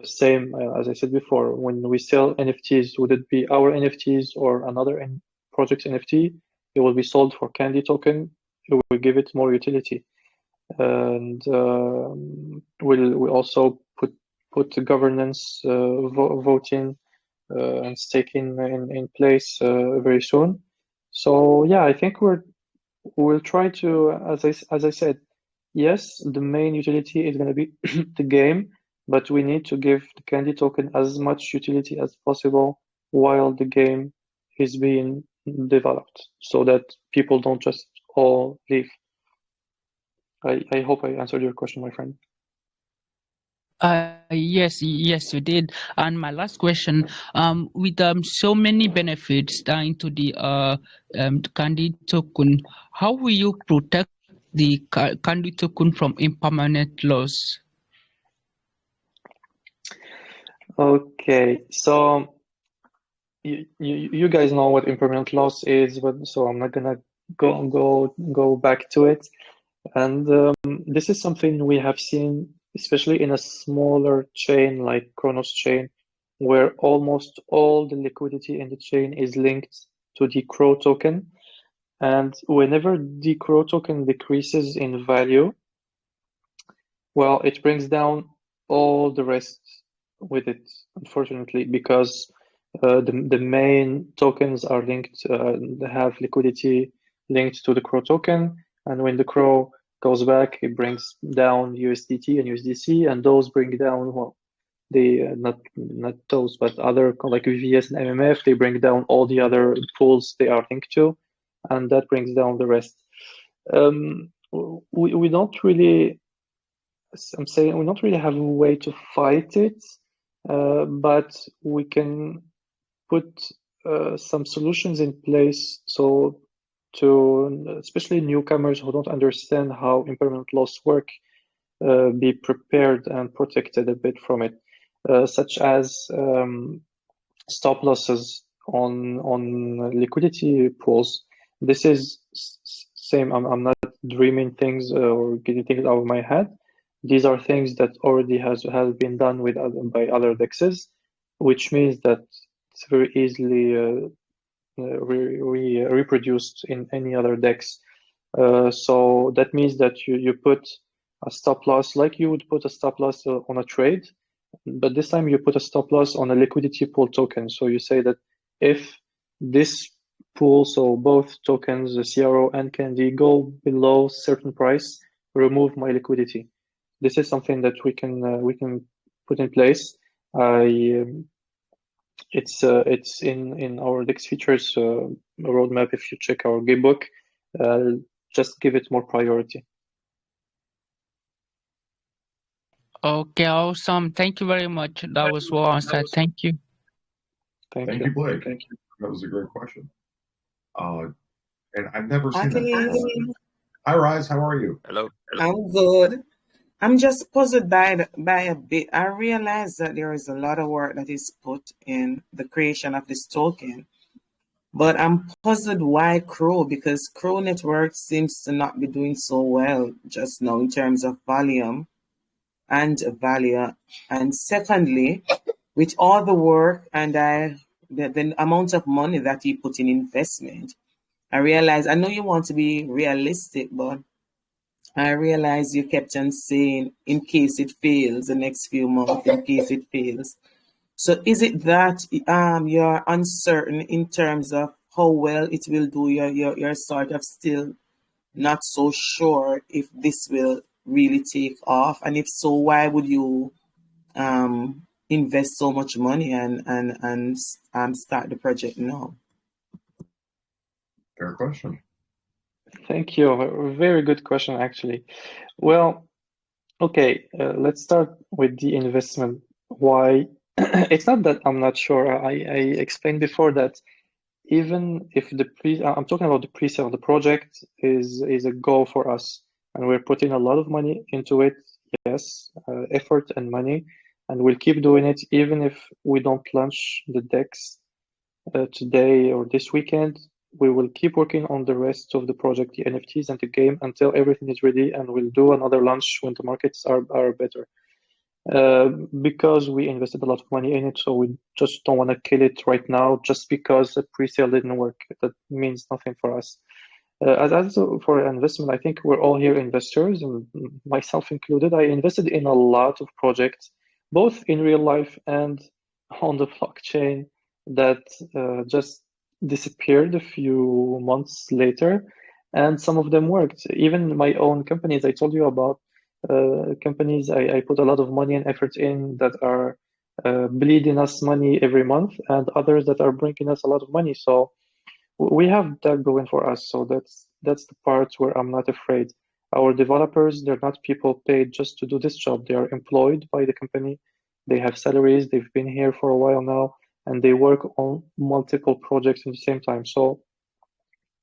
Same as I said before, when we sell NFTs, would it be our NFTs or another project's NFT? It will be sold for Candy token. It will give it more utility, and we'll also put the governance voting and staking in place very soon. So yeah, I think we'll try to, as I said, yes, the main utility is going to be the game, but we need to give the Candy token as much utility as possible while the game is being developed, so that people don't just all leave. I hope I answered your question, my friend. Yes, you did. And my last question, with so many benefits into the Candy token, how will you protect the Candy token from impermanent loss? Okay, so you guys know what impermanent loss is, but so I'm not gonna go back to it. And this is something we have seen, especially in a smaller chain like Kronos chain, where almost all the liquidity in the chain is linked to the Crow token. And whenever the Crow token decreases in value, well, it brings down all the rest with it, unfortunately, because the main tokens are linked, they have liquidity linked to the Crow token. And when the Crow goes back, it brings down USDT and USDC, and those bring down, well, they not those, but other like VVS and MMF, they bring down all the other pools they are linked to, and that brings down the rest. We don't really, I'm saying we don't really have a way to fight it, but we can put some solutions in place so to especially newcomers who don't understand how impermanent loss work be prepared and protected a bit from it, such as stop losses on liquidity pools. This is same. I'm not dreaming things or getting things out of my head. These are things that already has been done with by other dexes, which means that it's very easily reproduced in any other dex. So that means that you put a stop loss like you would put a stop loss on a trade, but this time you put a stop loss on a liquidity pool token. So you say that if this pool, so both tokens, the CRO and Candy, go below certain price, remove my liquidity. This is something that we can put in place. It's in our Dex features roadmap. If you check our gamebook, just give it more priority. Okay, awesome. Thank you very much. That was well answered. Thank you. Thank you, Blake. Thank you. That was a great question. And I've never seen that Achilles, before. Hi, Rise. How are you? Hello. I'm good. I'm just puzzled by a bit. I realize that there is a lot of work that is put in the creation of this token, but I'm puzzled why Crow, because Crow Network seems to not be doing so well just now in terms of volume and value. And secondly, with all the work and the amount of money that you put in investment, I realize, I know you want to be realistic, but I realize you kept on saying, in case it fails, the next few months, in case it fails. So is it that you're uncertain in terms of how well it will do? You're sort of still not so sure if this will really take off, and if so, why would you invest so much money and start the project now? Fair question. Thank you. A very good question, actually. Well, okay, let's start with the investment. Why? It's not that I'm not sure. I explained before that even if I'm talking about the pre-sale, the project is a goal for us, and we're putting a lot of money into it. Yes, effort and money, and we'll keep doing it even if we don't launch the DEX today or this weekend. We will keep working on the rest of the project, the NFTs and the game, until everything is ready, and we'll do another launch when the markets are better. because we invested a lot of money in it, so we just don't want to kill it right now just because the pre-sale didn't work. That means nothing for us. As for investment, I think we're all here investors, and myself included. I invested in a lot of projects, both in real life and on the blockchain, that just disappeared a few months later, and some of them worked. Even my own companies, I told you about companies I put a lot of money and effort in that are bleeding us money every month, and others that are bringing us a lot of money. So we have that going for us. So that's the part where I'm not afraid. Our developers, they're not people paid just to do this job. They are employed by the company. They have salaries. They've been here for a while now, and they work on multiple projects at the same time. So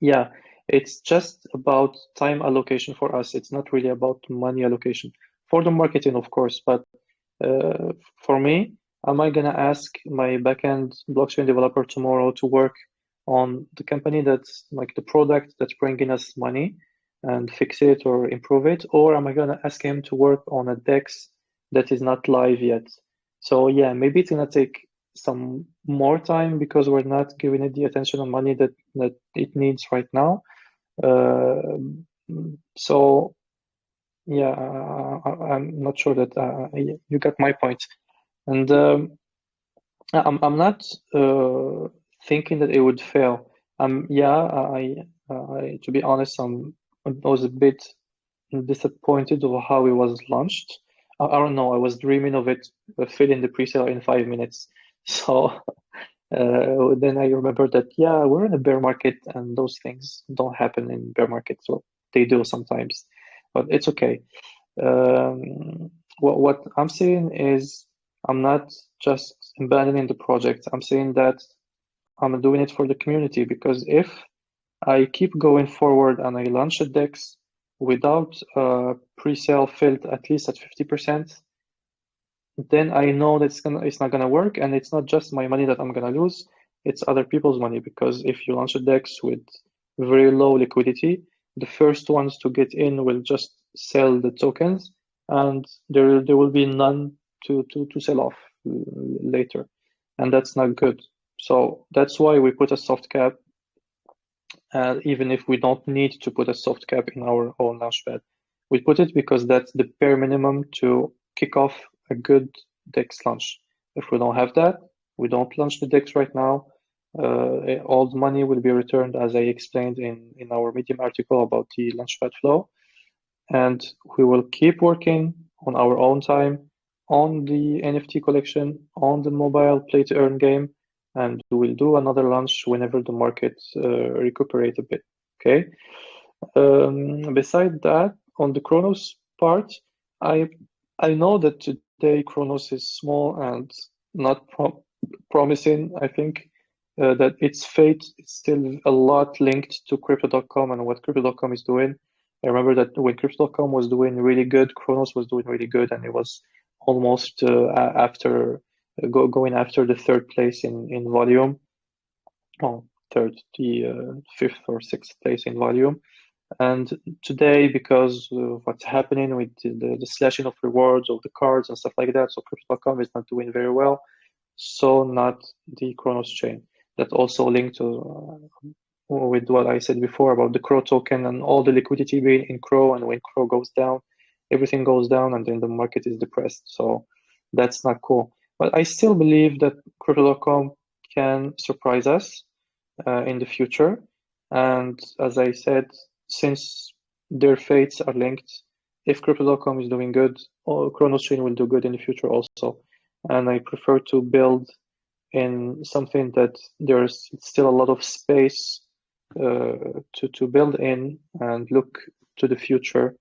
yeah, it's just about time allocation for us. It's not really about money allocation for the marketing, of course, but for me, am I gonna ask my backend blockchain developer tomorrow to work on the company that's like the product that's bringing us money and fix it or improve it, or am I gonna ask him to work on a DEX that is not live yet? So yeah, maybe it's gonna take some more time because we're not giving it the attention and money that it needs right now. So yeah, I'm not sure that you got my point. And I'm not thinking that it would fail. Yeah, to be honest, I was a bit disappointed of how it was launched. I don't know. I was dreaming of it filling the pre-sale in 5 minutes. So then I remember that yeah, we're in a bear market, and those things don't happen in bear markets. Well, they do sometimes, but it's okay. What I'm saying is I'm not just abandoning the project. I'm saying that I'm doing it for the community, because if I keep going forward and I launch a DEX without pre-sale filled at least at 50%, then I know that it's not gonna work, and it's not just my money that I'm gonna lose, it's other people's money, because if you launch a DEX with very low liquidity, the first ones to get in will just sell the tokens, and there will be none to sell off later, and that's not good. So that's why we put a soft cap, even if we don't need to put a soft cap in our own launchpad. We put it because that's the bare minimum to kick off a good DEX launch. If we don't have that, we don't launch the DEX right now. All the money will be returned, as I explained in our Medium article about the launchpad flow. And we will keep working on our own time on the NFT collection, on the mobile play to earn game, and we'll do another launch whenever the market recuperate a bit. Okay. Beside that, on the Chronos part, I know that today Chronos is small and not promising. I think that its fate is still a lot linked to Crypto.com and what Crypto.com is doing. I remember that when Crypto.com was doing really good, Chronos was doing really good, and it was almost going after the third place in volume. Oh, the fifth or sixth place in volume. And today, because of what's happening with the slashing of rewards of the cards and stuff like that, so Crypto.com is not doing very well. So not the Chronos chain. That also linked to with what I said before about the Crow token and all the liquidity being in Crow, and when Crow goes down, everything goes down, and then the market is depressed. So that's not cool. But I still believe that Crypto.com can surprise us in the future. And as I said, since their fates are linked, if Crypto.com is doing good, Chronos Chain will do good in the future also. And I prefer to build in something that there's still a lot of space to build in and look to the future.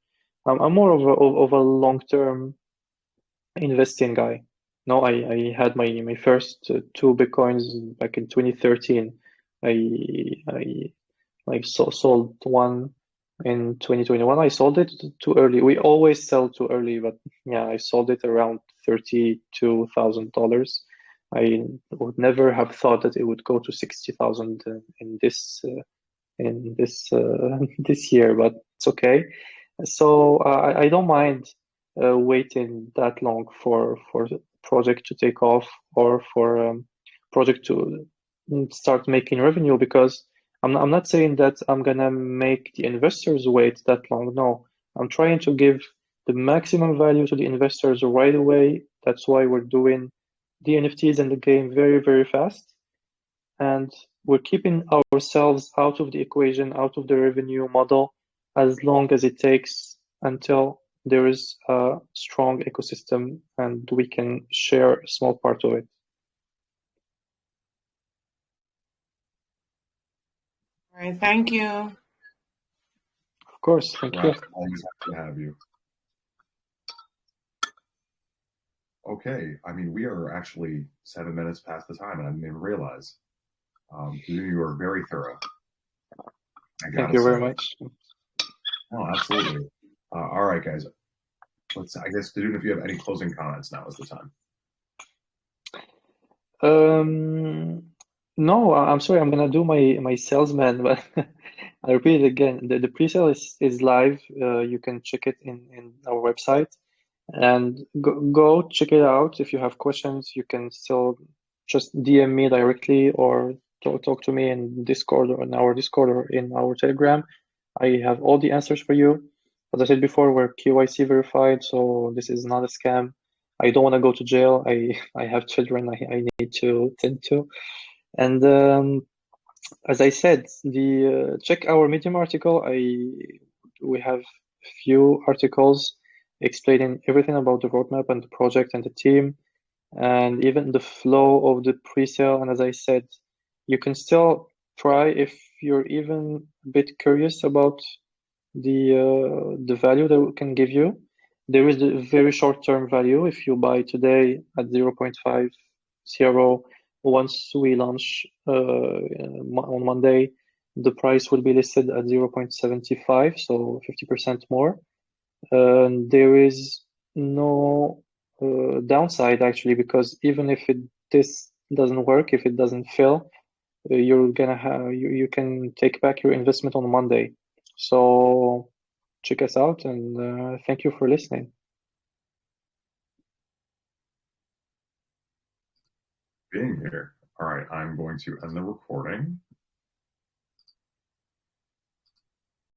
I'm more of a long-term investing guy. No, I had my first two Bitcoins back in 2013. I sold one in 2021. I sold it too early. We always sell too early, but yeah, I sold it around $32,000. I would never have thought that it would go to 60,000 in this this year, but it's okay. So I don't mind waiting that long for the project to take off or for project to start making revenue, because I'm not saying that I'm gonna make the investors wait that long. No, I'm trying to give the maximum value to the investors right away. That's why we're doing the NFTs and the game very, very fast. And we're keeping ourselves out of the equation, out of the revenue model, as long as it takes until there is a strong ecosystem and we can share a small part of it. All right, thank you. Of course, thank you. Always happy to have you. Okay, I mean, we are actually 7 minutes past the time, and I didn't even realize. You are very thorough. Thank you very much. Oh, absolutely. All right, guys. I guess, Dudun, if you have any closing comments, now is the time. No, I'm sorry, I'm gonna do my salesman, but I repeat it again. The pre-sale is live. You can check it in our website. And go check it out. If you have questions, you can still just DM me directly or talk to me in Discord or in our Discord or in our Telegram. I have all the answers for you. As I said before, we're KYC verified, so this is not a scam. I don't want to go to jail. I have children I need to tend to. And as I said, the check our Medium article. We have few articles explaining everything about the roadmap and the project and the team, and even the flow of the pre-sale. And as I said, you can still try if you're even a bit curious about the value that we can give you. There is a very short-term value. If you buy today at 0.5 CRO, once we launch on Monday, the price will be listed at 0.75, so 50% more. There is no downside actually, because even if this doesn't work, if it doesn't fill, you're gonna have you can take back your investment on Monday. So check us out, and thank you for listening. Being here. All right, I'm going to end the recording.